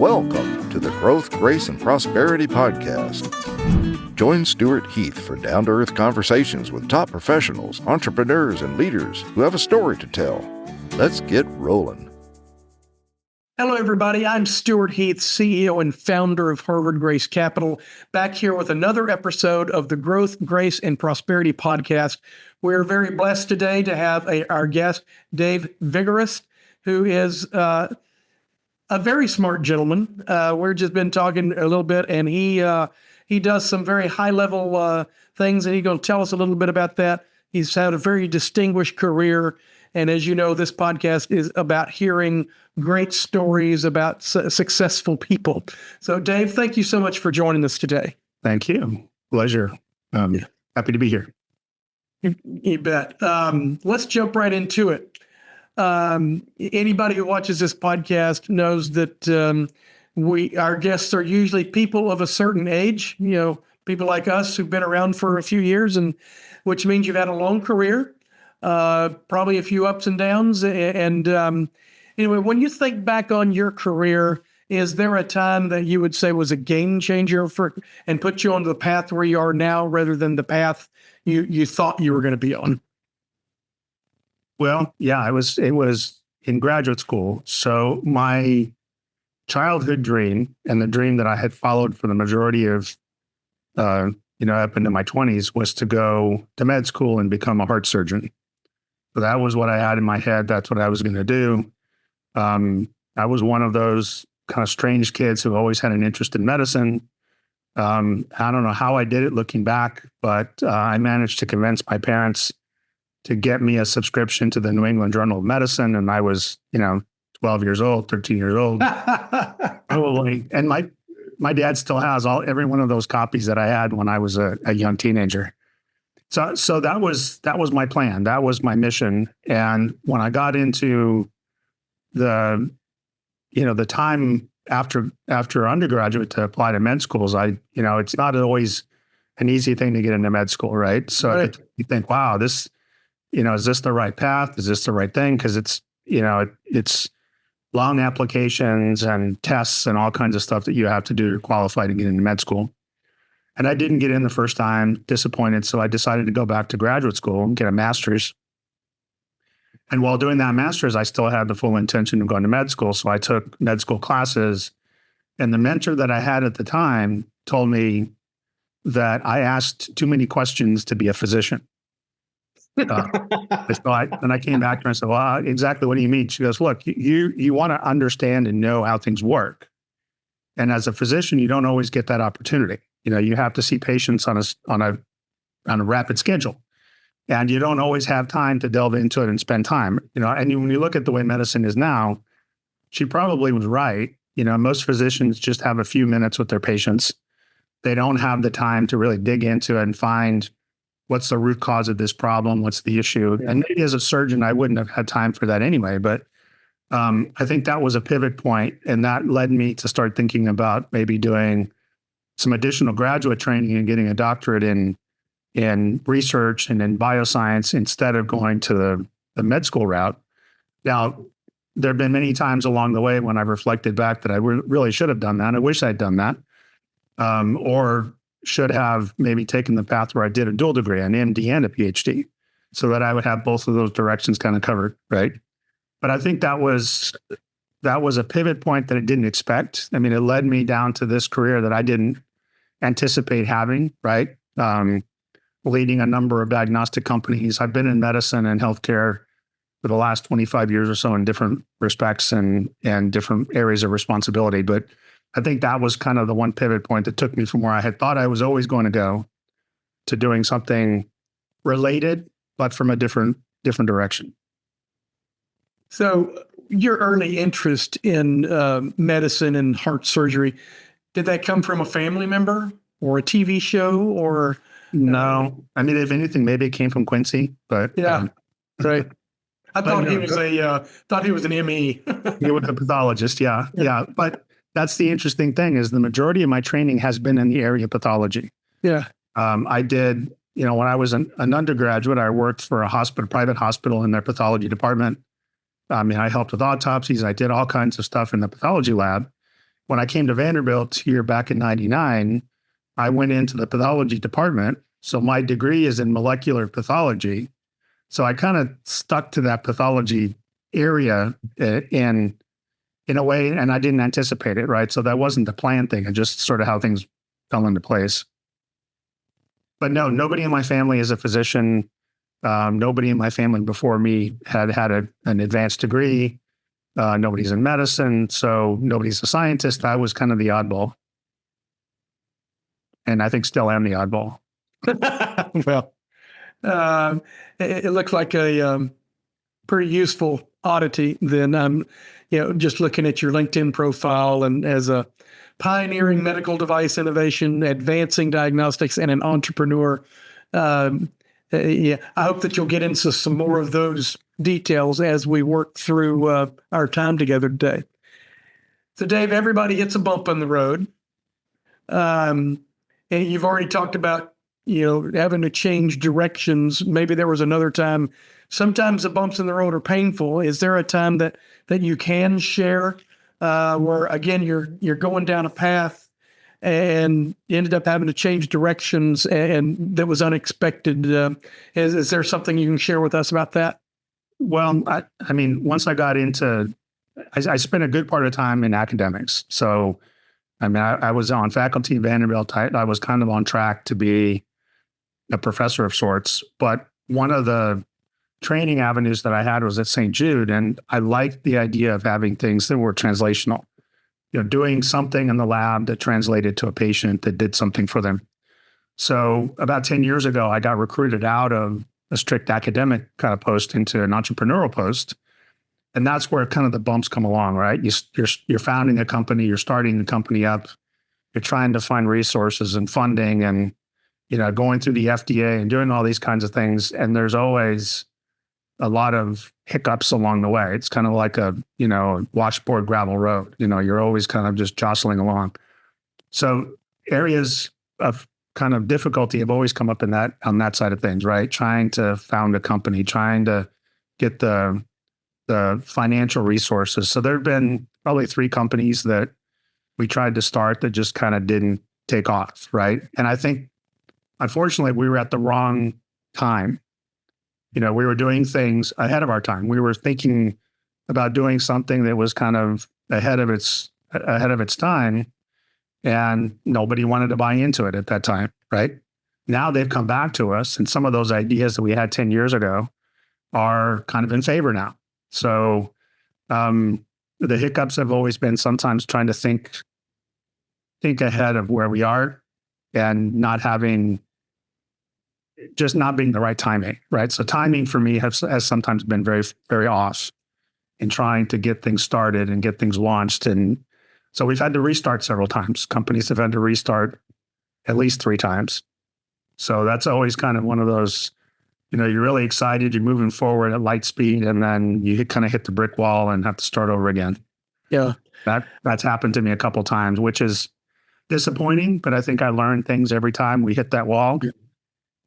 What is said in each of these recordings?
Welcome to the Growth, Grace, and Prosperity Podcast. Join Stewart Heath for down-to-earth conversations with top professionals, entrepreneurs, and leaders who have a story to tell. Let's get rolling. Hello, everybody. I'm Stewart Heath, CEO and founder of Harvard Grace Capital, back here with another episode of the Growth, Grace, and Prosperity Podcast. We're very blessed today to have our guest, Dave Vigerust, who is a very smart gentleman. We've just been talking a little bit, and he does some very high-level things, and he's going to tell us a little bit about that. He's had a very distinguished career, and as you know, this podcast is about hearing great stories about successful people. So, Dave, thank you so much for joining us today. Thank you. Pleasure. Happy to be here. You bet. Let's jump right into it. Anybody who watches this podcast knows that our guests are usually people of a certain age, people like us who've been around for a few years, and which means you've had a long career, probably a few ups and downs. And anyway, when you think back on your career, is there a time that you would say was a game changer and put you on the path where you are now rather than the path you thought you were going to be on? Well, yeah, it was in graduate school. So my childhood dream, and the dream that I had followed for the majority of, up into my 20s, was to go to med school and become a heart surgeon. So that was what I had in my head. That's what I was going to do. I was one of those kind of strange kids who always had an interest in medicine. I don't know how I did it looking back, but I managed to convince my parents to get me a subscription to the New England Journal of Medicine. And I was, 12 years old, 13 years old, probably. And my dad still has every one of those copies that I had when I was a young teenager. So that was my plan. That was my mission. And when I got into the time after undergraduate to apply to med schools, it's not always an easy thing to get into med school, right? So right. You think, wow, this, is this the right path? Is this the right thing? Because it's long applications and tests and all kinds of stuff that you have to do to qualify to get into med school. And I didn't get in the first time, disappointed. So I decided to go back to graduate school and get a master's. And while doing that master's, I still had the full intention of going to med school. So I took med school classes. And the mentor that I had at the time told me that I asked too many questions to be a physician. So I came back to her and said, well, exactly what do you mean? She goes, look, you want to understand and know how things work. And as a physician, you don't always get that opportunity. You have to see patients on a rapid schedule. And you don't always have time to delve into it and spend time. And when you look at the way medicine is now, she probably was right. Most physicians just have a few minutes with their patients. They don't have the time to really dig into it and find what's the root cause of this problem, what's the issue. And maybe as a surgeon, I wouldn't have had time for that anyway. But I think that was a pivot point, and that led me to start thinking about maybe doing some additional graduate training and getting a doctorate in research and in bioscience instead of going to the med school route. Now, there have been many times along the way when I've reflected back that I really should have done that. I wish I'd done that. Or should have maybe taken the path where I did a dual degree, an MD and a PhD, so that I would have both of those directions kind of covered, right? But I think that was a pivot point that I didn't expect. I mean, it led me down to this career that I didn't anticipate having, right? Leading a number of diagnostic companies. I've been in medicine and healthcare for the last 25 years or so in different respects and different areas of responsibility. But I think that was kind of the one pivot point that took me from where I had thought I was always going to go to doing something related, but from a different direction. So your early interest in medicine and heart surgery, did that come from a family member or a TV show or? No, I mean, if anything, maybe it came from Quincy, but yeah, right. I thought he was an ME. He was a pathologist. Yeah. But that's the interesting thing is the majority of my training has been in the area of pathology. Yeah. I did, when I was an undergraduate, I worked for a private hospital in their pathology department. I helped with autopsies. I did all kinds of stuff in the pathology lab. when I came to Vanderbilt here back in 99, I went into the pathology department. So my degree is in molecular pathology. So I kind of stuck to that pathology area in a way, and I didn't anticipate it, right? So that wasn't the plan thing. It just sort of how things fell into place. But no, nobody in my family is a physician. Nobody in my family before me had an advanced degree. Nobody's in medicine, so nobody's a scientist. I was kind of the oddball. And I think still am the oddball. Well, it looks like a pretty useful oddity then. Just looking at your LinkedIn profile and as a pioneering medical device innovation, advancing diagnostics, and an entrepreneur. I hope that you'll get into some more of those details as we work through our time together today. So, Dave, everybody hits a bump on the road. And you've already talked about, having to change directions. Maybe there was another time. Sometimes the bumps in the road are painful. Is there a time that you can share where, again, you're going down a path and you ended up having to change directions and that was unexpected? Is there something you can share with us about that? Well, I mean, once I got into, I spent a good part of the time in academics. So, I mean, I was on faculty at Vanderbilt. I was kind of on track to be a professor of sorts. But one of the training avenues that I had was at St. Jude. And I liked the idea of having things that were translational, doing something in the lab that translated to a patient that did something for them. So about 10 years ago, I got recruited out of a strict academic kind of post into an entrepreneurial post. And that's where kind of the bumps come along, right? You're founding a company, you're starting the company up, you're trying to find resources and funding and, going through the FDA and doing all these kinds of things. And there's always a lot of hiccups along the way. It's kind of like a washboard gravel road. You're always kind of just jostling along. So areas of kind of difficulty have always come up on that side of things, right? Trying to found a company, trying to get the financial resources. So there have been probably 3 companies that we tried to start that just kind of didn't take off, right? And I think, unfortunately, we were at the wrong time. We were doing things ahead of our time. We were thinking about doing something that was kind of ahead of its time, and nobody wanted to buy into it at that time, right? Now they've come back to us, and some of those ideas that we had 10 years ago are kind of in favor now. So the hiccups have always been sometimes trying to think ahead of where we are and not being the right timing, right? So timing for me has sometimes been very, very off in trying to get things started and get things launched. And so we've had to restart several times. Companies have had to restart at least 3 times. So that's always kind of one of those, you're really excited, you're moving forward at light speed, and then you kind of hit the brick wall and have to start over again. Yeah. That's happened to me a couple of times, which is disappointing, but I think I learn things every time we hit that wall. Yeah.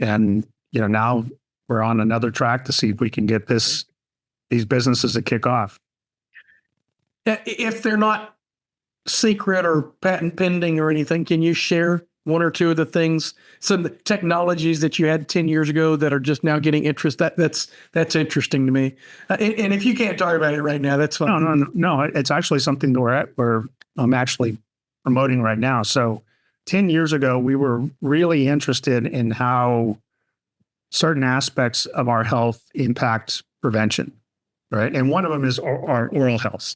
And, now we're on another track to see if we can get these businesses to kick off. If they're not secret or patent pending or anything, can you share one or two of the things, some of the technologies that you had 10 years ago that are just now getting interest? That's interesting to me. And if you can't talk about it right now, that's fine. No. It's actually something that I'm actually promoting right now. So 10 years ago, we were really interested in how certain aspects of our health impact prevention, right? And one of them is our oral health.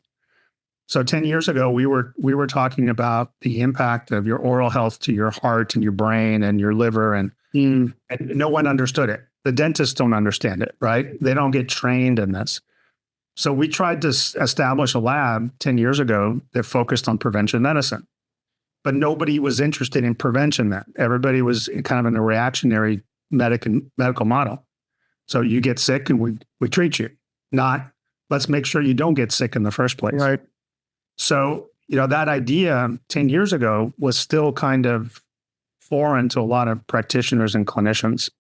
So 10 years ago, we were talking about the impact of your oral health to your heart and your brain and your liver, and no one understood it. The dentists don't understand it, right? They don't get trained in this. So we tried to establish a lab 10 years ago that focused on prevention medicine, but nobody was interested in prevention then. Everybody was kind of in a reactionary medical model. So you get sick and we treat you, not let's make sure you don't get sick in the first place. Right. So, that idea 10 years ago was still kind of foreign to a lot of practitioners and clinicians.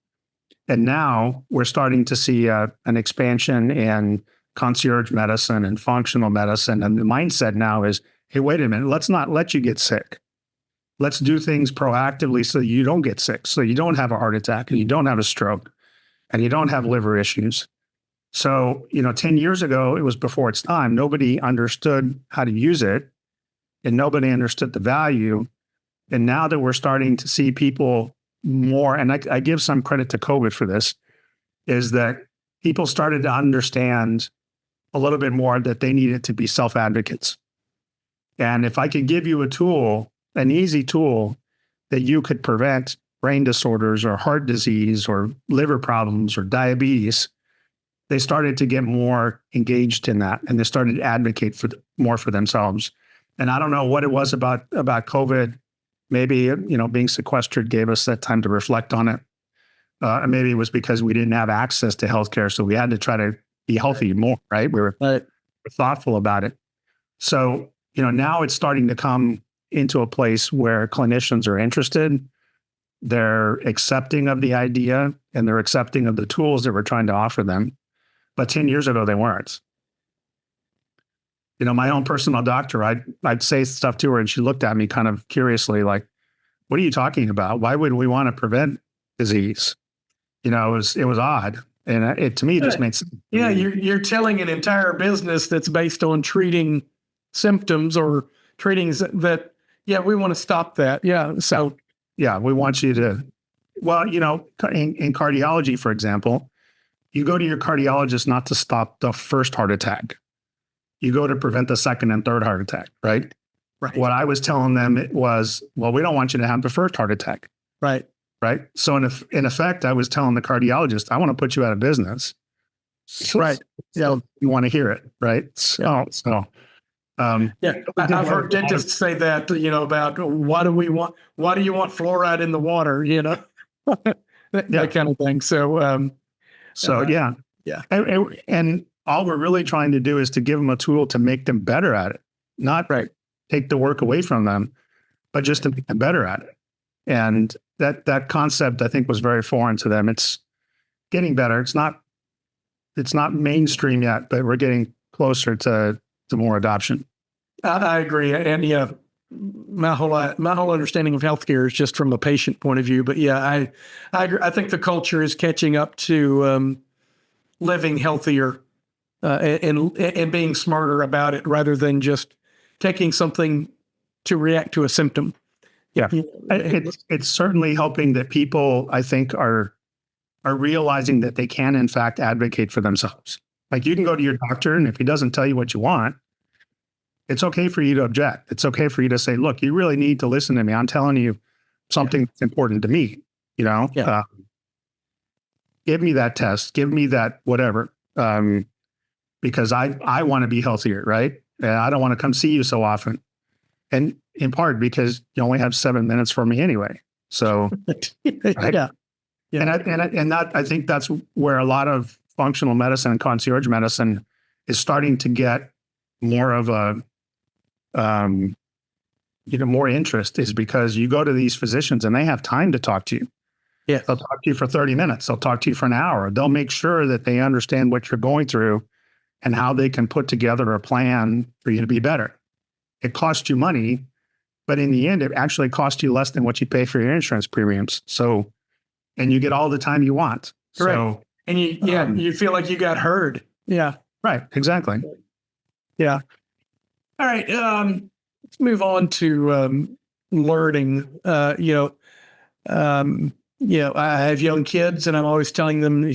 And now we're starting to see an expansion in concierge medicine and functional medicine. And the mindset now is hey, wait a minute, let's not let you get sick. Let's do things proactively so you don't get sick, so you don't have a heart attack and you don't have a stroke and you don't have liver issues. So, 10 years ago, it was before its time. Nobody understood how to use it and nobody understood the value. And now that we're starting to see people more, and I give some credit to COVID for this, is that people started to understand a little bit more that they needed to be self-advocates. And if I could give you a tool, an easy tool that you could prevent brain disorders or heart disease or liver problems or diabetes, they started to get more engaged in that and they started to advocate more for themselves. And I don't know what it was about COVID. Maybe, being sequestered gave us that time to reflect on it. Maybe it was because we didn't have access to healthcare, so we had to try to be healthy more, right? We were thoughtful about it. So, now it's starting to come into a place where clinicians are interested, they're accepting of the idea, and they're accepting of the tools that we're trying to offer them. But 10 years ago, they weren't. My own personal doctor, I'd say stuff to her and she looked at me kind of curiously, like, what are you talking about? Why would we want to prevent disease? It was odd. And it to me just made sense. Yeah, you're telling an entire business that's based on treating symptoms or treating that, we want to stop that. Yeah. So, we want you to, in cardiology, for example, you go to your cardiologist not to stop the first heart attack. You go to prevent the second and third heart attack, right? Right. What I was telling them was, well, we don't want you to have the first heart attack. Right. Right. So in effect, I was telling the cardiologist, I want to put you out of business. Right. So you want to hear it. Right. So I've heard dentists say that, about why do you want fluoride in the water, that kind of thing. So, yeah. And all we're really trying to do is to give them a tool to make them better at it, not take the work away from them, but just to make them better at it. And that concept, I think, was very foreign to them. It's getting better. It's not mainstream yet, but we're getting closer to more adoption. I agree. And my whole understanding of healthcare is just from a patient point of view. But I agree. I think the culture is catching up to living healthier and being smarter about it rather than just taking something to react to a symptom. Yeah, it's certainly helping that people, I think, are realizing that they can, in fact, advocate for themselves. Like you can go to your doctor, and if he doesn't tell you what you want, it's okay for you to object. It's okay for you to say, look, you really need to listen to me. I'm telling you something that's important to me, give me that test, give me that whatever, because I want to be healthier, right? And I don't want to come see you so often. And in part because you only have 7 minutes for me anyway. So, right? And I think that's where a lot of functional medicine and concierge medicine is starting to get more of a, more interest, is because you go to these physicians and they have time to talk to you. Yeah. They'll talk to you for 30 minutes. They'll talk to you for an hour. They'll make sure that they understand what you're going through and how they can put together a plan for you to be better. It costs you money, but in the end, it actually costs you less than what you pay for your insurance premiums. So, and you get all the time you want. Correct. So, and you feel like you got heard. Yeah. Right. Exactly. Yeah. All right. Let's move on to learning. I have young kids, and I'm always telling them, I'm a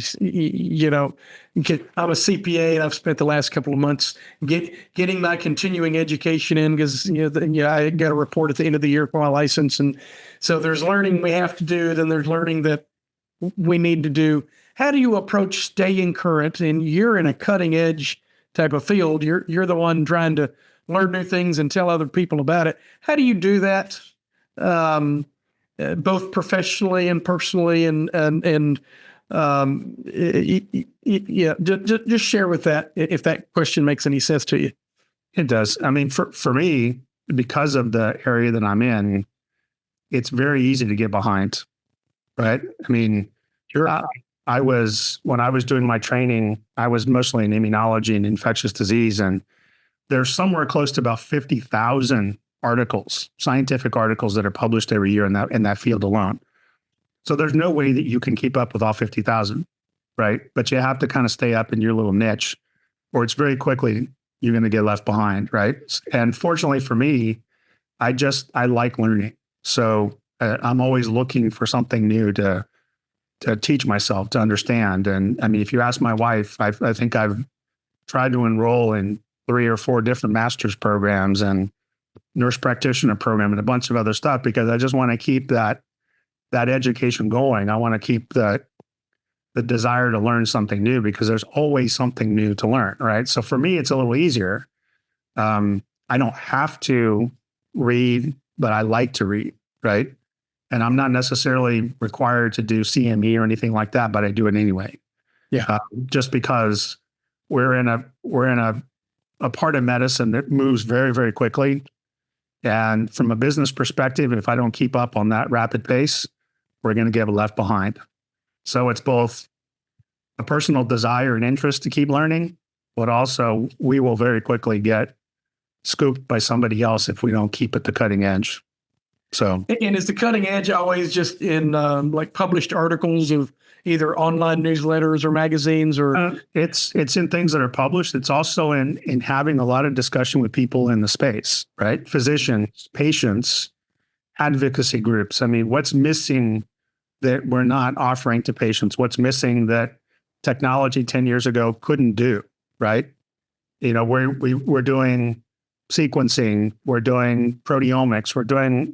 CPA, and I've spent the last couple of months getting my continuing education in because I got a report at the end of the year for my license, and so there's learning we have to do, then there's learning that we need to do. How do you approach staying current? And you're in a cutting edge type of field. You're the one trying to learn new things and tell other people about it. How do you do that? Both professionally and personally, just share with that if that question makes any sense to you. It does. I mean, for me, because of the area that I'm in, it's very easy to get behind, right? I mean, when I was doing my training, I was mostly in immunology and infectious disease, and there's somewhere close to about 50,000 articles, scientific articles that are published every year in that field alone. So there's no way that you can keep up with all 50,000, right? But you have to kind of stay up in your little niche, or it's very quickly you're going to get left behind, right? And fortunately for me, I like learning. So I'm always looking for something new to teach myself, to understand. And I mean, if you ask my wife, I think I've tried to enroll in 3 or 4 different master's programs and nurse practitioner program and a bunch of other stuff, because I just want to keep that education going. I want to keep the desire to learn something new, because there's always something new to learn, right? So for me, it's a little easier. I don't have to read, but I like to read, right? And I'm not necessarily required to do CME or anything like that, but I do it anyway. Yeah. Just because we're in a part of medicine that moves very, very quickly. And from a business perspective, if I don't keep up on that rapid pace, we're going to get left behind. So it's both a personal desire and interest to keep learning, but also we will very quickly get scooped by somebody else if we don't keep at the cutting edge. So, and is the cutting edge always just in like published articles of either online newsletters or magazines, or it's in things that are published. It's also in having a lot of discussion with people in the space, right? Physicians, patients, advocacy groups. I mean, what's missing that we're not offering to patients? What's missing that technology 10 years ago couldn't do, right? You know, we're doing sequencing, we're doing proteomics, we're doing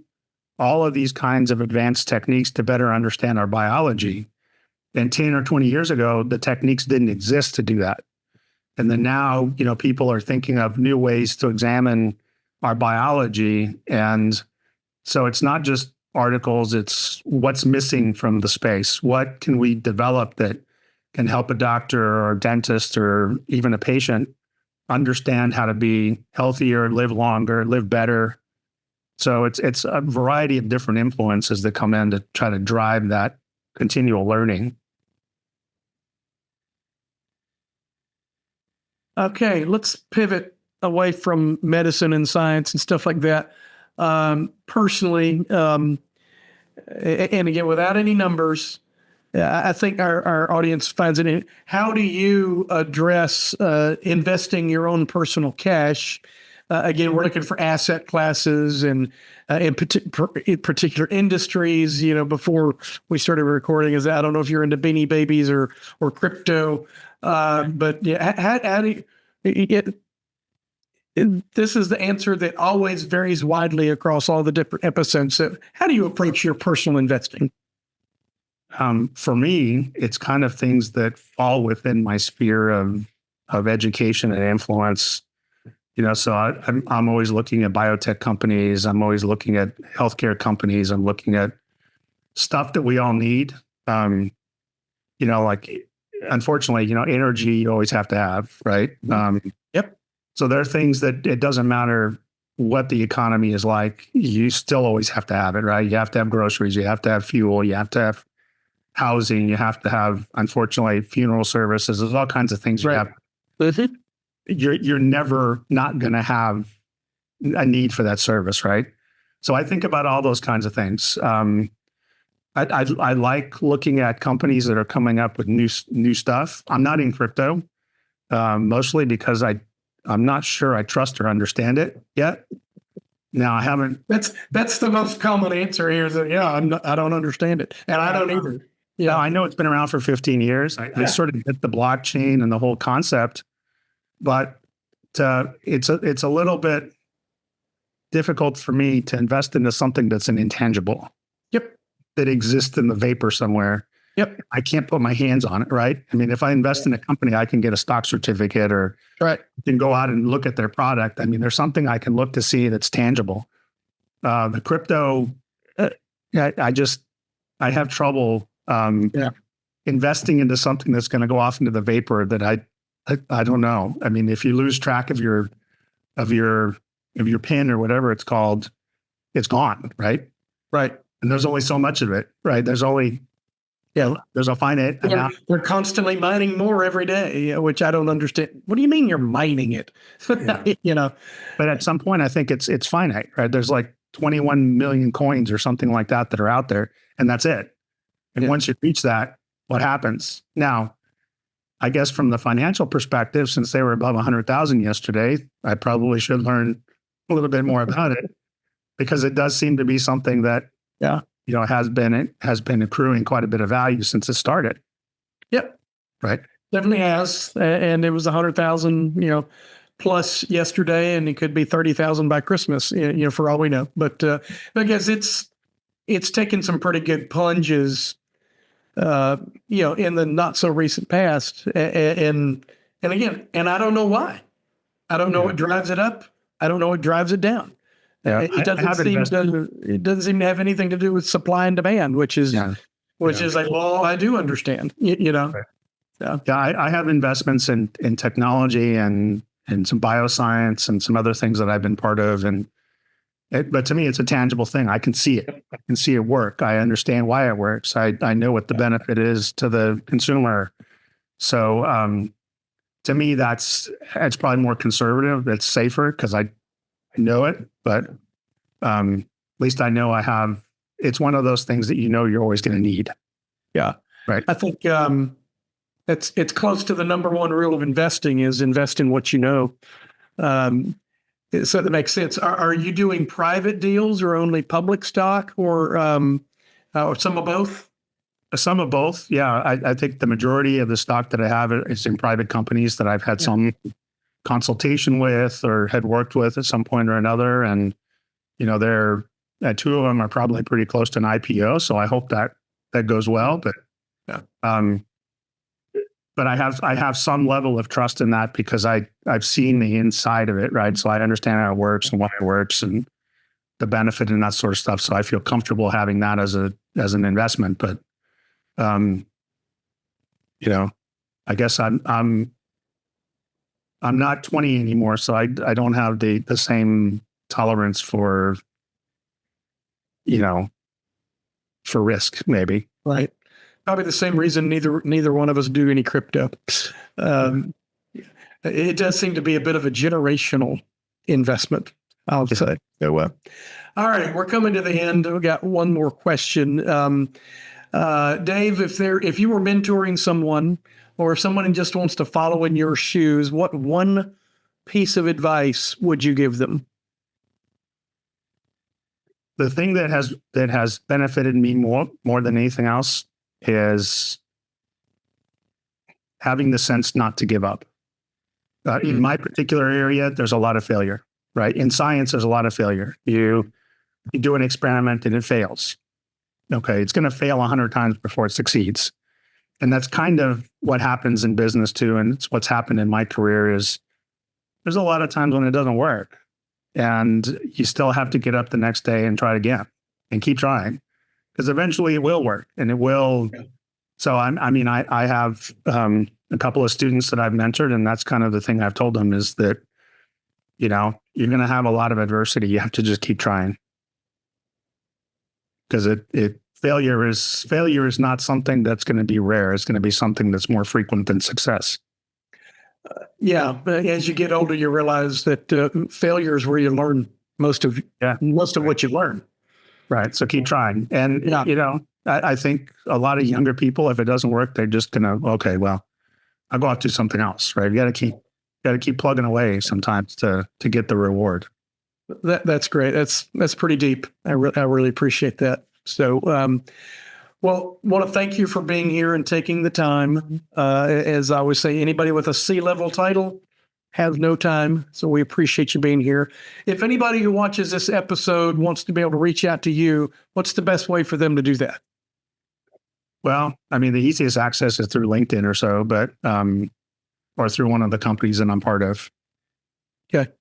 all of these kinds of advanced techniques to better understand our biology. And 10 or 20 years ago, the techniques didn't exist to do that. And then now, you know, people are thinking of new ways to examine our biology. And so it's not just articles, it's what's missing from the space. What can we develop that can help a doctor or a dentist or even a patient understand how to be healthier, live longer, live better? So it's a variety of different influences that come in to try to drive that continual learning. Okay, let's pivot away from medicine and science and stuff like that. Personally, and again, without any numbers, I think our audience finds it. How do you address investing your own personal cash? Again, we're looking for asset classes and in particular industries. You know, before we started recording, I don't know if you're into Beanie Babies or crypto, but yeah, how do you? This is the answer that always varies widely across all the different episodes. So how do you approach your personal investing? For me, it's kind of things that fall within my sphere of education and influence. You know, so I'm always looking at biotech companies. I'm always looking at healthcare companies. I'm looking at stuff that we all need. You know, like, unfortunately, you know, energy you always have to have, right? Yep. So there are things that it doesn't matter what the economy is like, you still always have to have it, right? You have to have groceries, you have to have fuel, you have to have housing, you have to have, unfortunately, funeral services. There's all kinds of things you have. You're never not going to have a need for that service, right? So I think about all those kinds of things. I like looking at companies that are coming up with new stuff. I'm not in crypto, mostly because I'm not sure I trust or understand it yet. Now I haven't. That's the most common answer here. Is that I don't understand it, and I don't either. Yeah, I know it's been around for 15 years. I sort of get the blockchain and the whole concept, but it's a little bit difficult for me to invest into something that's an intangible. Yep. That exists in the vapor somewhere. Yep. I can't put my hands on it, right? I mean, if I invest in a company, I can get a stock certificate or can go out and look at their product. I mean, there's something I can look to see that's tangible. The crypto, I have trouble investing into something that's going to go off into the vapor that I don't know. I mean, if you lose track of your pin or whatever it's called, it's gone, right? Right. And there's only so much of it, right? There's only Yeah. There's a finite amount. They're constantly mining more every day, which I don't understand. What do you mean you're mining it? But at some point, I think it's finite, right? There's like 21 million coins or something like that are out there, and that's it. And once you reach that, what happens? Now, I guess from the financial perspective, since they were above 100,000 yesterday, I probably should learn a little bit more about it, because it does seem to be something that has been accruing quite a bit of value since it started. Yep. Right. Definitely has. And it was 100,000, plus yesterday, and it could be 30,000 by Christmas, for all we know. But I guess it's taken some pretty good plunges, in the not so recent past. And again, I don't know why. I don't know what drives it up. I don't know what drives it down. Yeah, it doesn't seem to have anything to do with supply and demand, which is like, well, I do understand, Right. I have investments in technology and some bioscience and some other things that I've been part of. But to me, it's a tangible thing. I can see it. I can see it work. I understand why it works. I know what the benefit is to the consumer. So to me, it's probably more conservative. It's safer because I know it, but at least I know it's one of those things that you're always going to need. Yeah. Right. I think it's close to the number one rule of investing is invest in what you know. So that makes sense. Are you doing private deals or only public stock or some of both? Some of both. Yeah. I think the majority of the stock that I have is in private companies that I've had some consultation with or had worked with at some point or another. And, they're two of them are probably pretty close to an IPO. So I hope that goes well, but, but I have some level of trust in that because I've seen the inside of it. Right. So I understand how it works and why it works and the benefit and that sort of stuff. So I feel comfortable having that as an investment, but, I guess I'm not 20 anymore, so I don't have the same tolerance for risk, maybe. Right. Probably the same reason neither one of us do any crypto. It does seem to be a bit of a generational investment, I'll say. So, all right, we're coming to the end. We got one more question. Dave, if you were mentoring someone, or if someone just wants to follow in your shoes, what one piece of advice would you give them? The thing that has benefited me more than anything else is having the sense not to give up. In my particular area, there's a lot of failure, right? In science, there's a lot of failure. You do an experiment and it fails. Okay, it's going to fail 100 times before it succeeds. And that's kind of what happens in business too. And it's what's happened in my career is there's a lot of times when it doesn't work and you still have to get up the next day and try it again and keep trying because eventually it will work and it will. So I have a couple of students that I've mentored, and that's kind of the thing I've told them is that, you're going to have a lot of adversity. You have to just keep trying because failure is not something that's going to be rare. It's going to be something that's more frequent than success. But as you get older, you realize that failure is where you learn most of what you learn. Right. So keep trying. And, I think a lot of younger people, if it doesn't work, they're just going to, okay, well, I'll go out to something else, right? You got to keep plugging away sometimes to get the reward. That's great. That's pretty deep. I really appreciate that. So, want to thank you for being here and taking the time. As I always say, anybody with a C-level title has no time. So we appreciate you being here. If anybody who watches this episode wants to be able to reach out to you, what's the best way for them to do that? Well, the easiest access is through LinkedIn or so, but or through one of the companies that I'm part of. Okay.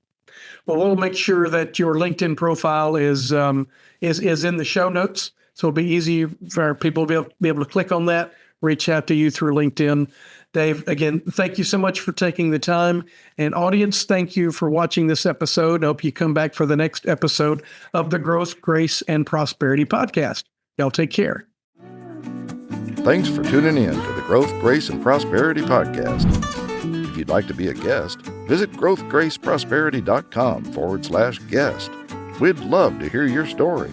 Well, we'll make sure that your LinkedIn profile is in the show notes. So it'll be easy for people to be able to click on that, reach out to you through LinkedIn. Dave, again, thank you so much for taking the time. And audience, thank you for watching this episode. I hope you come back for the next episode of the Growth, Grace, and Prosperity podcast. Y'all take care. Thanks for tuning in to the Growth, Grace, and Prosperity Podcast. If you'd like to be a guest, visit growthgraceprosperity.com/guest. We'd love to hear your story.